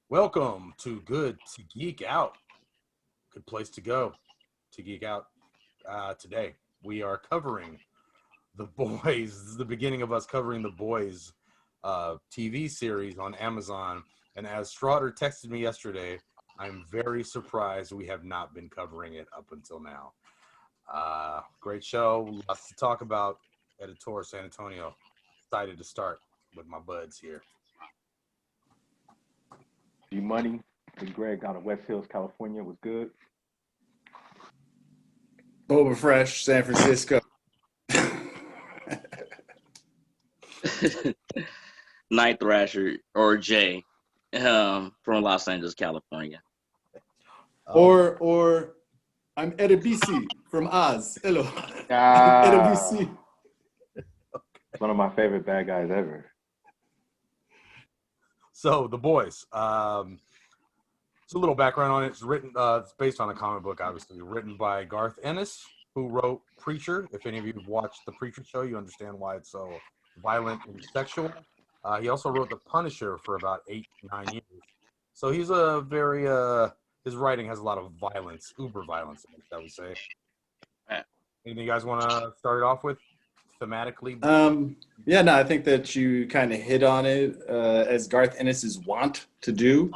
Welcome to Good to Geek Out. Good place to go to geek out. Today we are covering The Boys. This is the beginning of us covering The Boys TV series on Amazon. And as Stroughter texted me yesterday, I'm very surprised we have not been covering it up until now. Great show. Lots to talk about. Editor San Antonio. Excited to start with my buds here. G Money, Big Greg out of West Hills, California was good. Boba Fresh, San Francisco. Night Thrasher or Jay from Los Angeles, California. Or I'm Edebisi from Oz. Hello. I'm Ah, Edebisi. one of my favorite bad guys ever. So The Boys. It's a little background on it. It's written. It's based on a comic book, obviously, written by Garth Ennis, who wrote Preacher. If any of you have watched the Preacher show, you understand why it's so violent and sexual. He also wrote The Punisher for about 8-9 years. So he's a very his writing has a lot of violence, uber violence, shall we say. Anything you guys want to start it off with thematically? I think that you kind of hit on it as Garth Ennis is wont to do.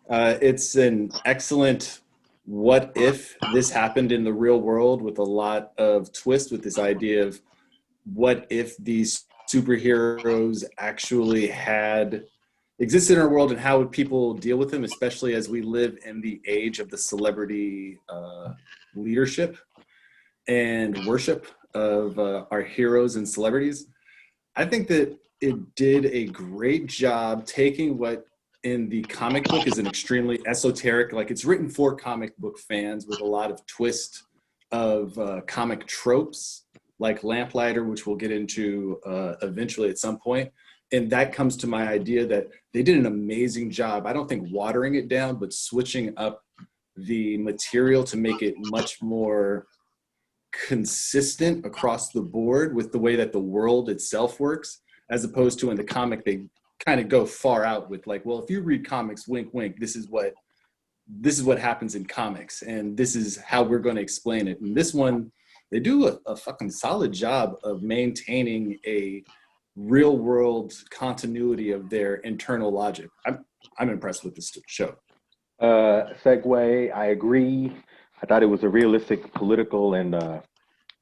It's an excellent what if this happened in the real world with a lot of twist with this idea of what if these superheroes actually had existed in our world and how would people deal with them, especially as we live in the age of the celebrity leadership and worship of our heroes and celebrities. I think that it did a great job taking what in the comic book is an extremely esoteric, like it's written for comic book fans with a lot of twist of comic tropes like Lamplighter, which we'll get into eventually at some point. And that comes to my idea that they did an amazing job. I don't think watering it down, but switching up the material to make it much more consistent across the board with the way that the world itself works, as opposed to in the comic, they kind of go far out with like, well, if you read comics, wink, wink, this is what happens in comics. And this is how we're going to explain it. And this one, they do a fucking solid job of maintaining a real world continuity of their internal logic. I'm impressed with this show. Segue, I agree. I thought it was a realistic political and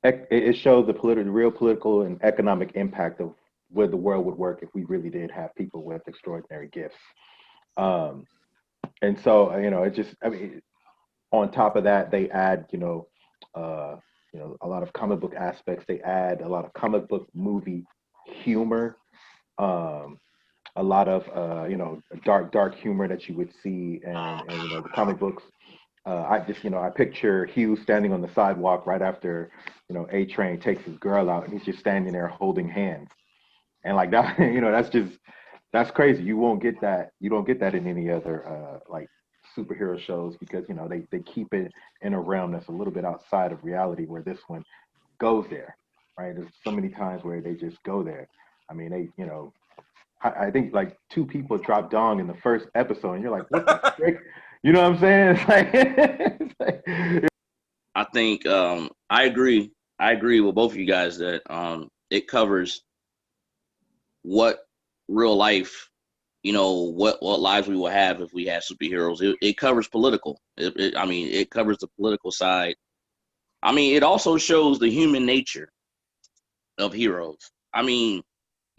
it showed the real political and economic impact of where the world would work if we really did have people with extraordinary gifts. And so, it just, I mean, on top of that, they add, a lot of comic book aspects. They add a lot of comic book movie humor, a lot of, dark humor that you would see, and the comic books. I picture Hugh standing on the sidewalk right after, A Train takes his girl out, and he's just standing there holding hands, and like that, that's crazy. You won't get that. You don't get that in any other like superhero shows because they keep it in a realm that's a little bit outside of reality, where this one goes there, right? There's so many times where they just go there. I mean, I think like two people drop dong in the first episode, and you're like, what the frick? You know what I'm saying? I think I agree. I agree with both of you guys that it covers what real life, what lives we will have if we had superheroes. It covers political. It covers the political side. I mean, it also shows the human nature of heroes. I mean,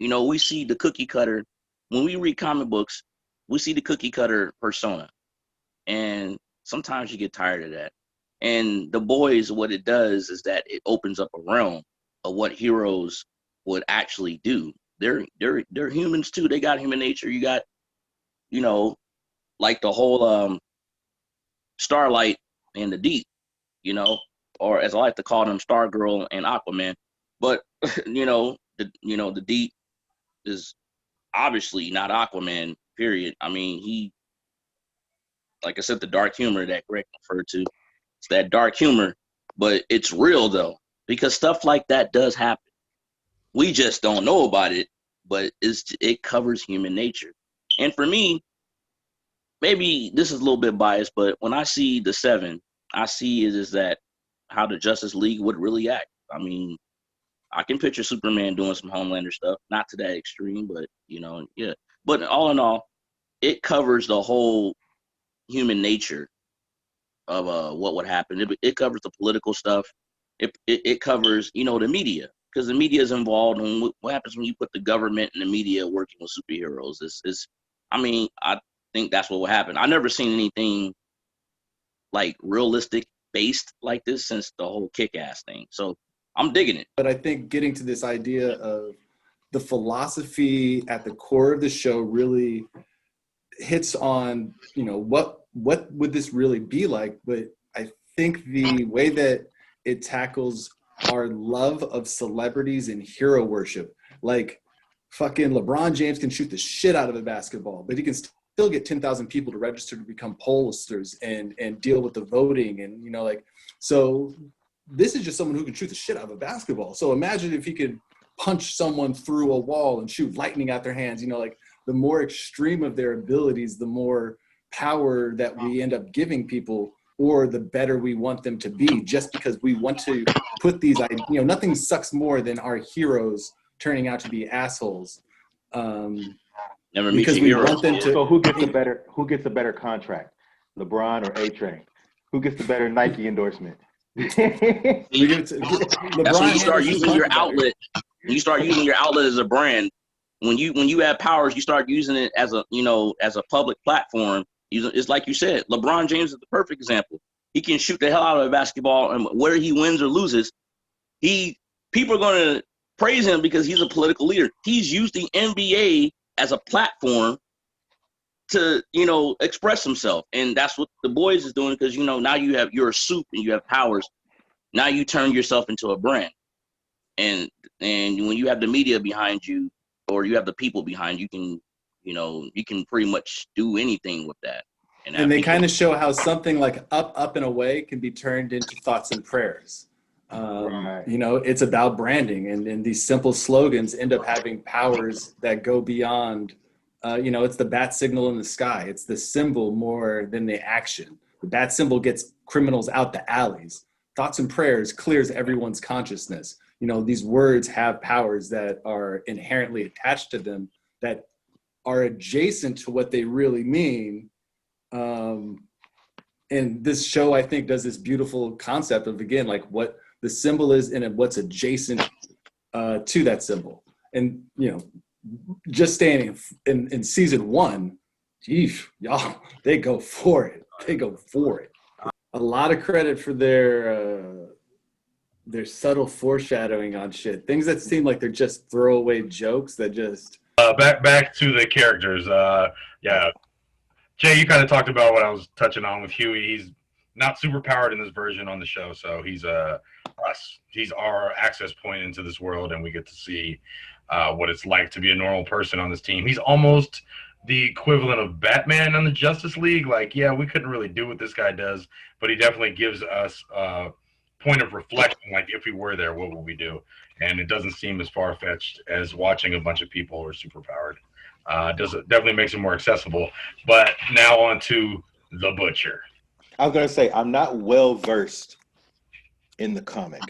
we see the cookie cutter when we read comic books. We see the cookie cutter persona, and sometimes you get tired of that. And The Boys, what it does is that it opens up a realm of what heroes would actually do. They're humans too. They got human nature. You got, you know, like the whole Starlight and the Deep, or as I like to call them, Stargirl and Aquaman. But the Deep is obviously not Aquaman. Period. I mean, like I said, the dark humor that Greg referred to. It's that dark humor, but it's real though, because stuff like that does happen. We just don't know about it, but it covers human nature. And for me, maybe this is a little bit biased, but when I see the Seven, I see is that how the Justice League would really act. I mean, I can picture Superman doing some Homelander stuff, not to that extreme, but yeah. But all in all, it covers the whole human nature of what would happen. It covers the political stuff. It covers the media, because the media is involved in what happens when you put the government and the media working with superheroes. I mean, I think that's what will happen. I've never seen anything like realistic based like this since the whole Kick-Ass thing. So I'm digging it. But I think getting to this idea of the philosophy at the core of the show really hits on, what would this really be like? But I think the way that it tackles our love of celebrities and hero worship, like fucking LeBron James can shoot the shit out of a basketball, but he can still get 10,000 people to register to become pollsters and deal with the voting. And, so this is just someone who can shoot the shit out of a basketball. So imagine if he could punch someone through a wall and shoot lightning out their hands. The more extreme of their abilities, the more power that we end up giving people, or the better we want them to be, just because we want to put these, nothing sucks more than our heroes turning out to be assholes. Never meet Because your we hero. want them to. So who gets a better contract, LeBron or A-Train? Who gets the better Nike endorsement? We give it to, That's when you start handles using his your money better. outlet. When you start using your outlet as a brand, when you have powers, you start using it as a public platform. It's like you said, LeBron James is the perfect example. He can shoot the hell out of a basketball, and whether he wins or loses, people are going to praise him because he's a political leader. He's used the NBA as a platform to express himself, and that's what the boys is doing, because now you're a suit and you have powers. Now you turn yourself into a brand, and when you have the media behind you, or you have the people behind you, you can pretty much do anything with that. And they kind of show how something like up and away can be turned into thoughts and prayers. Right. It's about branding, and these simple slogans end up having powers that go beyond. It's the bat signal in the sky. It's the symbol more than the action. The bat symbol gets criminals out the alleys. Thoughts and prayers clears everyone's consciousness. These words have powers that are inherently attached to them that are adjacent to what they really mean. And this show, I think, does this beautiful concept of, again, like what the symbol is and what's adjacent to that symbol. And, just staying in season 1, geez, y'all, they go for it. A lot of credit for their subtle foreshadowing on shit. Things that seem like they're just throwaway jokes that just... Back to the characters. Yeah. Jay, you kind of talked about what I was touching on with Huey. He's not super powered in this version on the show, so he's us. He's our access point into this world, and we get to see what it's like to be a normal person on this team. He's almost the equivalent of Batman on the Justice League. Like, yeah, we couldn't really do what this guy does, but he definitely gives us a point of reflection. Like, if we were there, what would we do? And it doesn't seem as far-fetched as watching a bunch of people who are superpowered. Definitely makes it more accessible. But now on to the Butcher. I was gonna say I'm not well versed in the comic.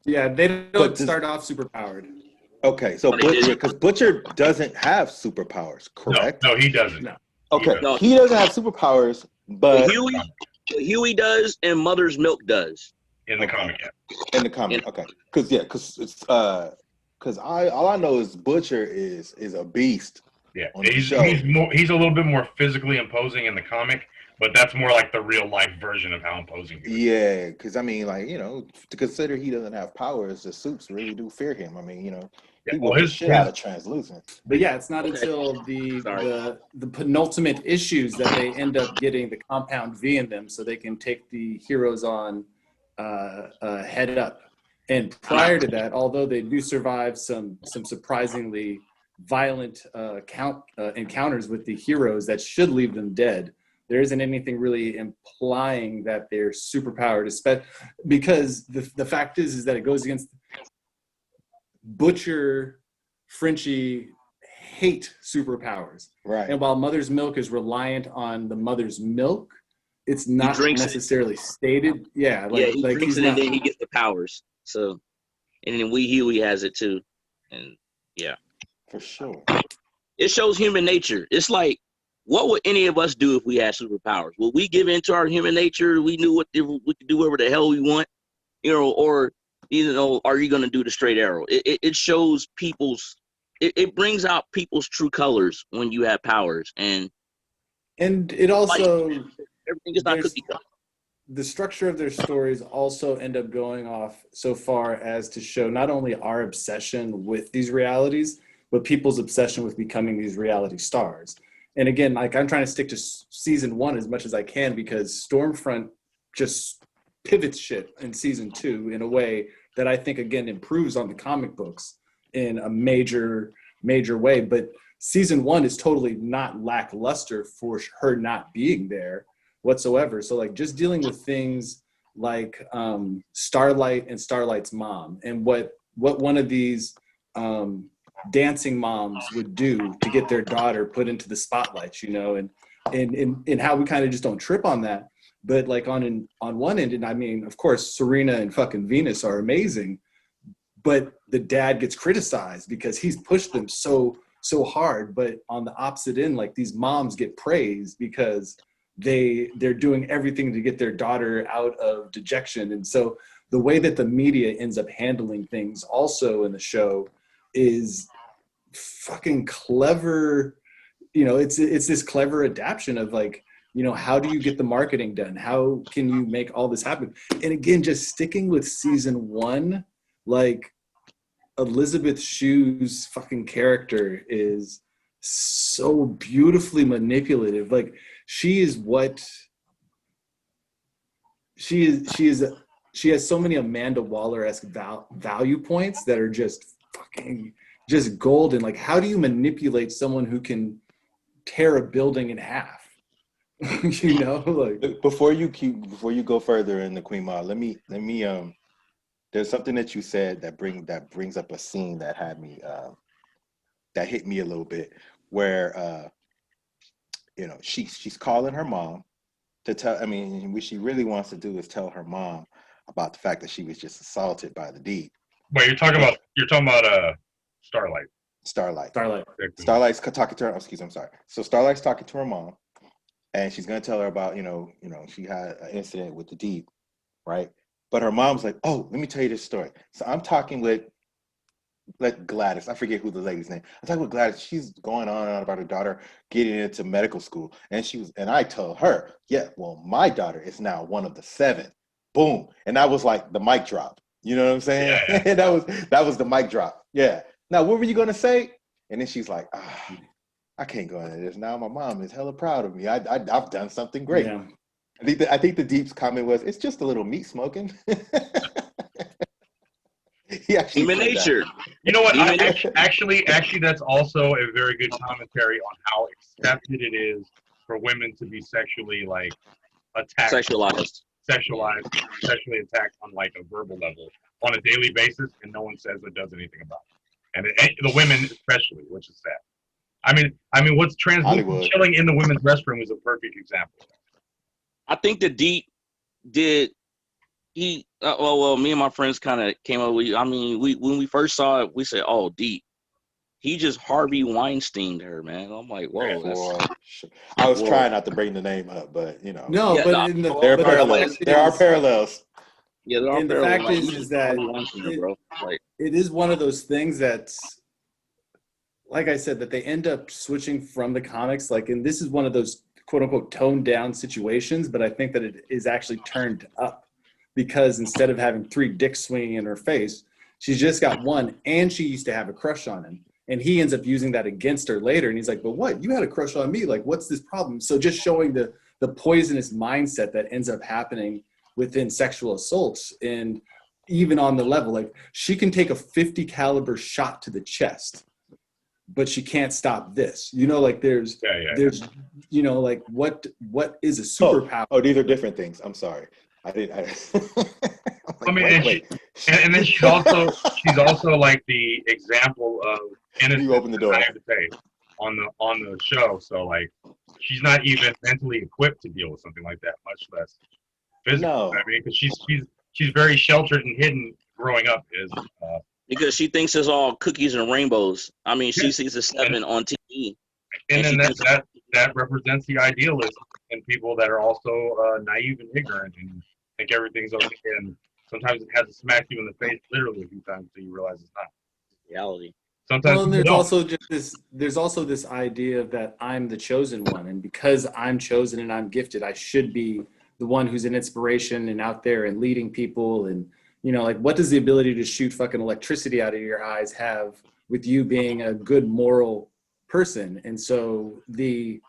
Yeah, they don't start off superpowered. Okay, so because Butcher doesn't have superpowers, correct? No, he doesn't. No. Okay, No. he doesn't have superpowers, but Huey does, and Mother's Milk does In the comic, yeah. in the comic, okay, because it's all I know is Butcher is a beast. Yeah, on the he's show. a little bit more physically imposing in the comic, but that's more like the real life version of how imposing he is. Yeah, because I mean, like, to consider he doesn't have powers, the suits really do fear him. I mean, he will the shit out of Translucent. But yeah, it's not until the penultimate issues that they end up getting the compound V in them, so they can take the heroes on head up. And prior to that, although they do survive some surprisingly violent encounters with the heroes that should leave them dead, there isn't anything really implying that they're superpowered, because the fact is that it goes against Butcher. Frenchie hate superpowers. Right. And while mother's milk is reliant on the mother's milk, it's not drinks it. necessarily stated. Yeah, Yeah, like he like drinks he's it and not. then he gets the powers. So, and then Huey has it too, and yeah, For sure. it shows human nature. It's like, what would any of us do if we had superpowers? Would we give in to our human nature? We knew we could do whatever the hell we want, or are you going to do the straight arrow? It shows it brings out people's true colors when you have powers, and It like, also, everything is not there's cookie cutter. the structure of their stories also end up going off so far as to show not only our obsession with these realities, but people's obsession with becoming these reality stars. And again, like, I'm trying to stick to season 1 as much as I can, because Stormfront just pivots shit in season 2 in a way that I think, again, improves on the comic books in a major way. But season 1 is totally not lackluster for her not being there whatsoever. So, like, just dealing with things like Starlight and Starlight's mom, and what one of these dancing moms would do to get their daughter put into the spotlight, and how we kind of just don't trip on that. But like on one end, and I mean, of course, Serena and fucking Venus are amazing, but the dad gets criticized because he's pushed them so hard. But on the opposite end, like, these moms get praised because they're doing everything to get their daughter out of dejection. And so the way that the media ends up handling things also in the show is fucking clever. It's this clever adaptation of, like, how do you get the marketing done? How can you make all this happen? And again, just sticking with season 1, like, Elizabeth Shue's fucking character is so beautifully manipulative. Like, she is what she is. She has so many Amanda Waller-esque value points that are just fucking just golden. Like, how do you manipulate someone who can tear a building in half? Like, Before you go further in the Queen Mall, let me there's something that you said that brings up a scene that had me that hit me a little bit, where she's calling her mom to tell. I mean, what she really wants to do is tell her mom about the fact that she was just assaulted by the Deep. Wait, you're talking about Starlight. Starlight's talking to her. Excuse me, I'm sorry. So Starlight's talking to her mom, and she's gonna tell her about she had an incident with the Deep, right? But her mom's like, "Oh, let me tell you this story." So I'm talking with Gladys. I forget who the lady's name. I'm talking with Gladys. She's going on and on about her daughter getting into medical school, and I told her, "Yeah, well, my daughter is now one of the 7." Boom, and that was like the mic drop. You know what I'm saying? Yeah. that was the mic drop. Yeah. Now, what were you gonna say? And then she's like, I can't go into this now. My mom is hella proud of me. I've done something great. yeah. I think the Deep's comment was, "It's just a little meat smoking." He actually Human said nature. You know what? Human Actually, that's also a very good commentary on how accepted it is for women to be sexually, like, attacked, Sexualized. sexually attacked on, like, a verbal level on a daily basis, and no one says or does anything about it. And the women especially, which is sad. I mean, what's Hollywood. chilling in the women's restroom is a perfect example. I think the Deep did. Me and my friends kind of came up with. I mean, when we first saw it, we said, "Oh, Deep." He just Harvey Weinsteined her, man. I'm like, whoa. I was trying not to bring the name up, but No, Yeah, but there are but parallels. There are parallels. Yeah, there are and the parallels. fact Like, is that Harvey Weinstein her, bro. Like, it is one of those things that's, like I said, that they end up switching from the comics. Like, and this is one of those quote unquote toned down situations, but I think that it is actually turned up, because instead of having 3 dicks swinging in her face, she's just got one, and she used to have a crush on him. And he ends up using that against her later. And he's like, "But what? You had a crush on me. Like, what's this problem?" So just showing the poisonous mindset that ends up happening within sexual assaults. And even on the level, like, she can take a 50 caliber shot to the chest, but she can't stop this. Like, there's, like, what is a superpower? Oh, these are different things. I'm sorry. I didn't. I mean, and then she's also like the example of innocence You open the door. naivete on the show. So like, she's not even mentally equipped to deal with something like that, much less physically. No. I mean, because she's very sheltered and hidden growing up. Because she thinks it's all cookies and rainbows. I mean, she Yeah. sees the 7 on TV. And then she thinks that represents the idealist in people that are also naive and ignorant and think everything's okay. And sometimes it has to smack you in the face literally a few times until you realize it's not. reality. Sometimes Well, and people don't. there's also this idea that I'm the chosen one, and because I'm chosen and I'm gifted, I should be the one who's an inspiration and out there and leading people. And like, what does the ability to shoot fucking electricity out of your eyes have with you being a good moral person? And so the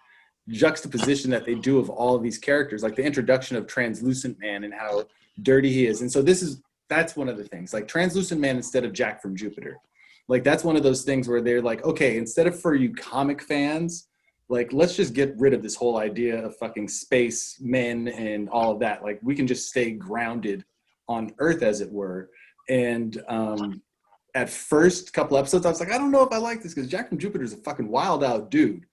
juxtaposition that they do of all of these characters, like the introduction of Translucent Man and how dirty he is, and so that's one of the things, like Translucent Man instead of Jack from Jupiter. Like, that's one of those things where they're like, okay, instead of for you comic fans, like, let's just get rid of this whole idea of fucking space men and all of that. Like, we can just stay grounded on Earth, as it were. And at first couple episodes, I was like, I don't know if I like this, because Jack from Jupiter is a fucking wild out dude.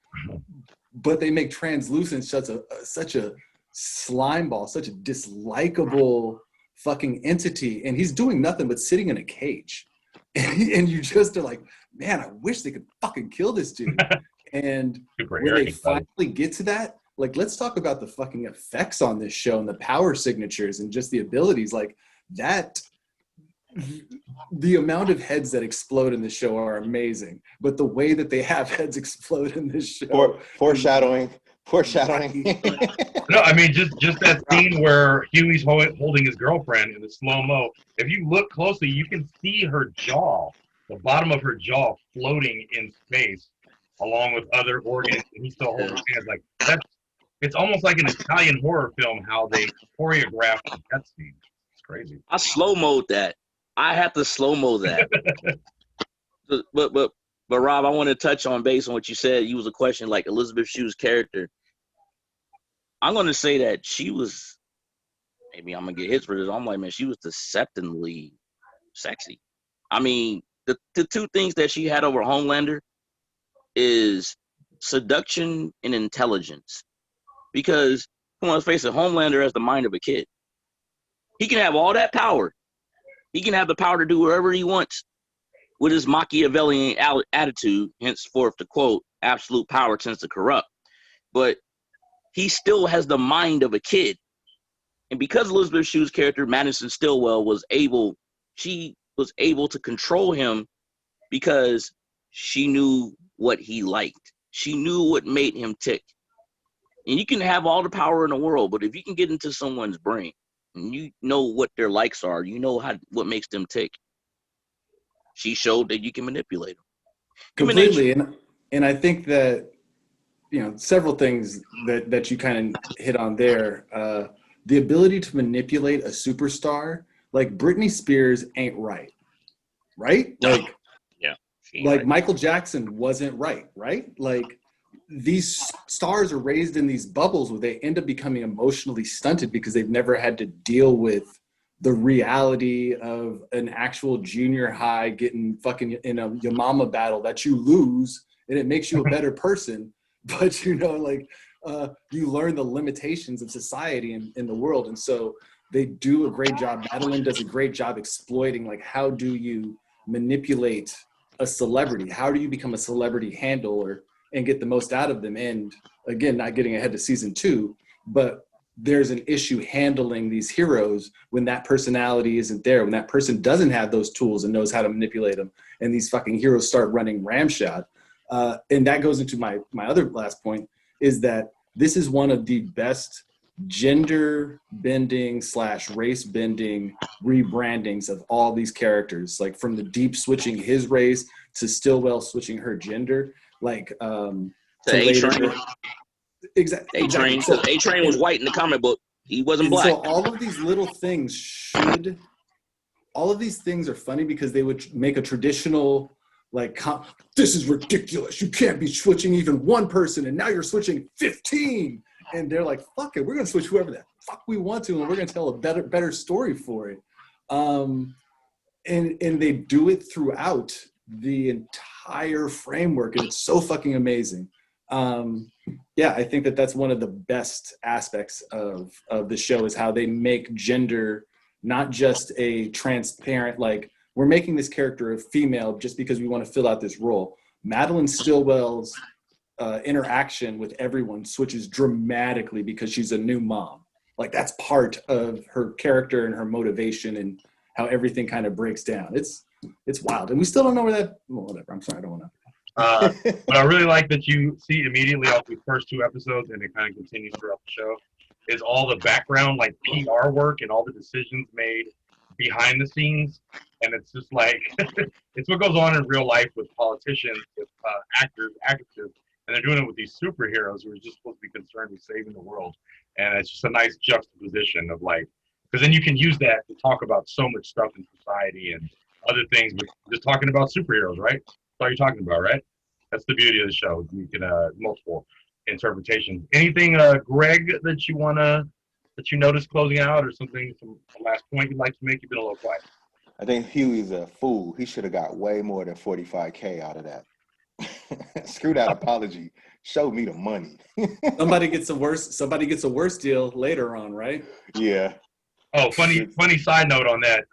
But they make Translucent such a slime ball, such a dislikable fucking entity. And he's doing nothing but sitting in a cage. And you just are like, man, I wish they could fucking kill this dude. And when they finally get to that, like, let's talk about the fucking effects on this show and the power signatures and just the abilities. Like, that, the amount of heads that explode in this show are amazing. But the way that they have heads explode in this show. Foreshadowing. No, I mean, just that scene where Huey's holding his girlfriend in the slow-mo. If you look closely, you can see her jaw, the bottom of her jaw, floating in space, along with other organs, and he still holds his hands. Like, it's almost like an Italian horror film how they choreograph the death scene. It's crazy. I slow-moed that. I have to slow-mo that. But Rob, I want to touch on, based on what you said, you was a question like Elizabeth Shue's character. I'm going to say that she was, maybe I'm going to get hits for this. I'm like, man, she was deceptively sexy. I mean, the two things that she had over Homelander is seduction and intelligence. Because, come on, let's face it, Homelander has the mind of a kid. He can have all that power. He can have the power to do whatever he wants with his Machiavellian attitude, henceforth to quote, absolute power tends to corrupt. But he still has the mind of a kid. And because Elizabeth Shue's character, Madison Stillwell, was able to control him because she knew what he liked. She knew what made him tick. And you can have all the power in the world, but if you can get into someone's brain and you know what their likes are, you know what makes them tick. She showed that you can manipulate them. Completely. And I think that, several things that you kind of hit on there. The ability to manipulate a superstar, like Britney Spears ain't right? Like, yeah, like right. Michael Jackson wasn't right? Like, these stars are raised in these bubbles where they end up becoming emotionally stunted because they've never had to deal with the reality of an actual junior high getting fucking in a your mama battle that you lose, and it makes you a better person. But you learn the limitations of society in the world. And so they do a great job. Madeline does a great job exploiting, like, how do you manipulate a celebrity? How do you become a celebrity handler and get the most out of them? And again, not getting ahead to season 2, but there's an issue handling these heroes when that personality isn't there, when that person doesn't have those tools and knows how to manipulate them, and these fucking heroes start running ramshot. And that goes into my other last point, is that this is one of the best gender bending / race bending rebrandings of all these characters, like from the Deep switching his race to Stillwell switching her gender, like to A-Train. Exactly. A-Train. So A-Train was white in the comic book. He wasn't black. So all of these little things all of these things are funny because they would make a traditional, like, this is ridiculous. You can't be switching even one person, and now you're switching 15. And they're like, fuck it, we're gonna switch whoever the fuck we want to, and we're gonna tell a better story for it. And they do it throughout the entire framework, and it's so fucking amazing. Yeah, I think that that's one of the best aspects of the show is how they make gender not just a transparent, like, we're making this character a female just because we want to fill out this role. Madeline Stillwell's interaction with everyone switches dramatically because she's a new mom. Like, that's part of her character and her motivation and how everything kind of breaks down. It's wild, and we still don't know where that. Well, whatever. I'm sorry, I don't want to. But I really like that you see immediately off the first 2 episodes, and it kind of continues throughout the show, is all the background, like PR work and all the decisions made behind the scenes. And it's just like, it's what goes on in real life with politicians, with actors, actresses, and they're doing it with these superheroes who are just supposed to be concerned with saving the world. And it's just a nice juxtaposition of like, because then you can use that to talk about so much stuff in society and other things, but just talking about superheroes, right? That's all you're talking about, right? That's the beauty of the show. You can multiple interpretations. Anything, Greg, that you noticed closing out, or something from the last point you'd like to make? You've been a little quiet. I think Huey's a fool. He should have got way more than $45K out of that. Screw that apology. Show me the money. Somebody gets a worse deal later on, right? Yeah. Oh, funny side note on that.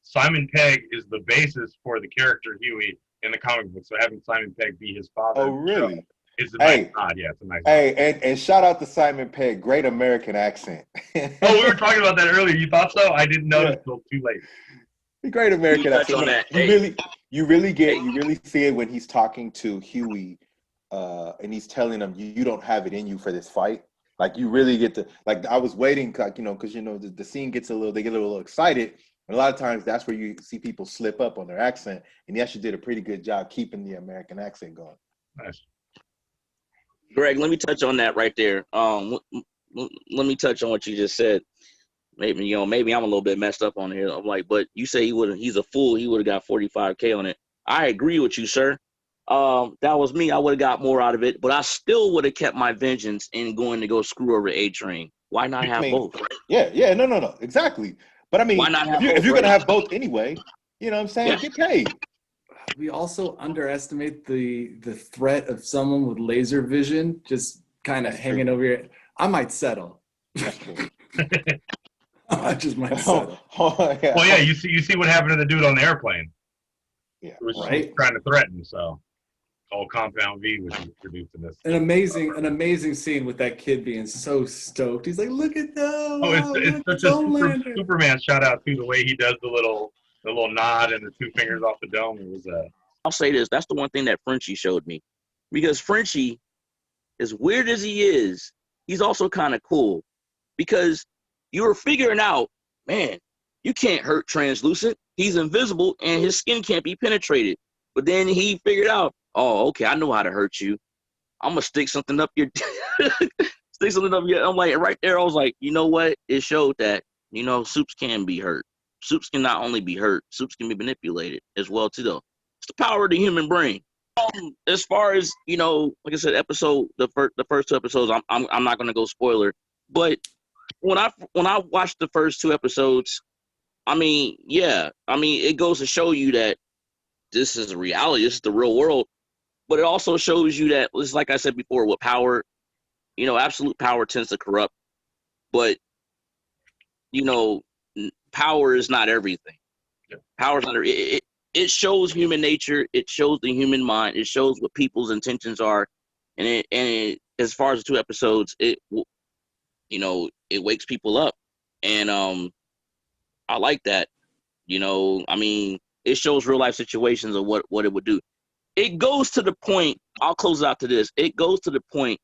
Simon Pegg is the basis for the character Huey in the comic book. So having Simon Pegg be his father. Oh, really? It's a nice nod. Yeah, it's a nice nod. Hey, and shout out to Simon Pegg. Great American accent. Oh, we were talking about that earlier. You thought so? I didn't notice until too late. Great American accent. On that. You really see it when he's talking to Huey, and he's telling him, you don't have it in you for this fight. Like, you really get to, like, I was waiting, like, because the scene gets they get a little excited. And a lot of times that's where you see people slip up on their accent. And he actually did a pretty good job keeping the American accent going. Nice. Greg, let me touch on that right there. Let me touch on what you just said. Maybe I'm a little bit messed up on here. I'm like, but you say he's a fool. He would have got 45K on it. I agree with you, sir. That was me. I would have got more out of it, but I still would have kept my vengeance in going to go screw over A-Train. Why not have both? Yeah, no, exactly. But I mean, why not if you're gonna have both anyway, you know what I'm saying? Yeah. Get paid. We also underestimate the threat of someone with laser vision just kind of hanging over your. I might settle. I just might settle. Yeah. Well, yeah, you see what happened to the dude on the airplane. Yeah, who was right. Trying to threaten. So, whole Compound V was introduced in this. An amazing scene with that kid being so stoked. He's like, "Look at that! Oh, it's such a Superman shout out too. The way he does the little nod and the 2 fingers off the dome. It was I'll say this. That's the one thing that Frenchie showed me, because Frenchie, as weird as he is, he's also kind of cool, because you were figuring out, man, you can't hurt Translucent. He's invisible and his skin can't be penetrated. But then he figured out, oh, okay, I know how to hurt you. I'm gonna stick something up your stick something up your. I'm like, right there, I was like, you know what? It showed that, Soups can be hurt. Soups can not only be hurt, Soups can be manipulated as well too, though. It's the power of the human brain. As far as, like I said, the first 2 episodes, I'm not gonna go spoiler, but when I watched the first 2 episodes, it goes to show you that this is a reality, this is the real world, but it also shows you that, it's like I said before, with power, absolute power tends to corrupt, but power is not everything. Yeah. Power is not it shows human nature, it shows the human mind, it shows what people's intentions are, and as far as the 2 episodes, it wakes people up, and I like that. It shows real life situations of what it would do. It goes to the point, I'll close it out to this, it goes to the point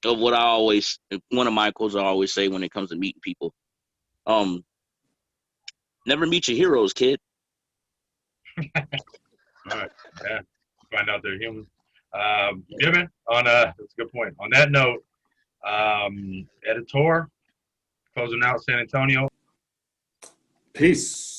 of one of my quotes I always say when it comes to meeting people. Never meet your heroes, kid. all right. Yeah. Find out they're human. Yeah, man. That's a good point. On that note, editor, closing out San Antonio. Peace.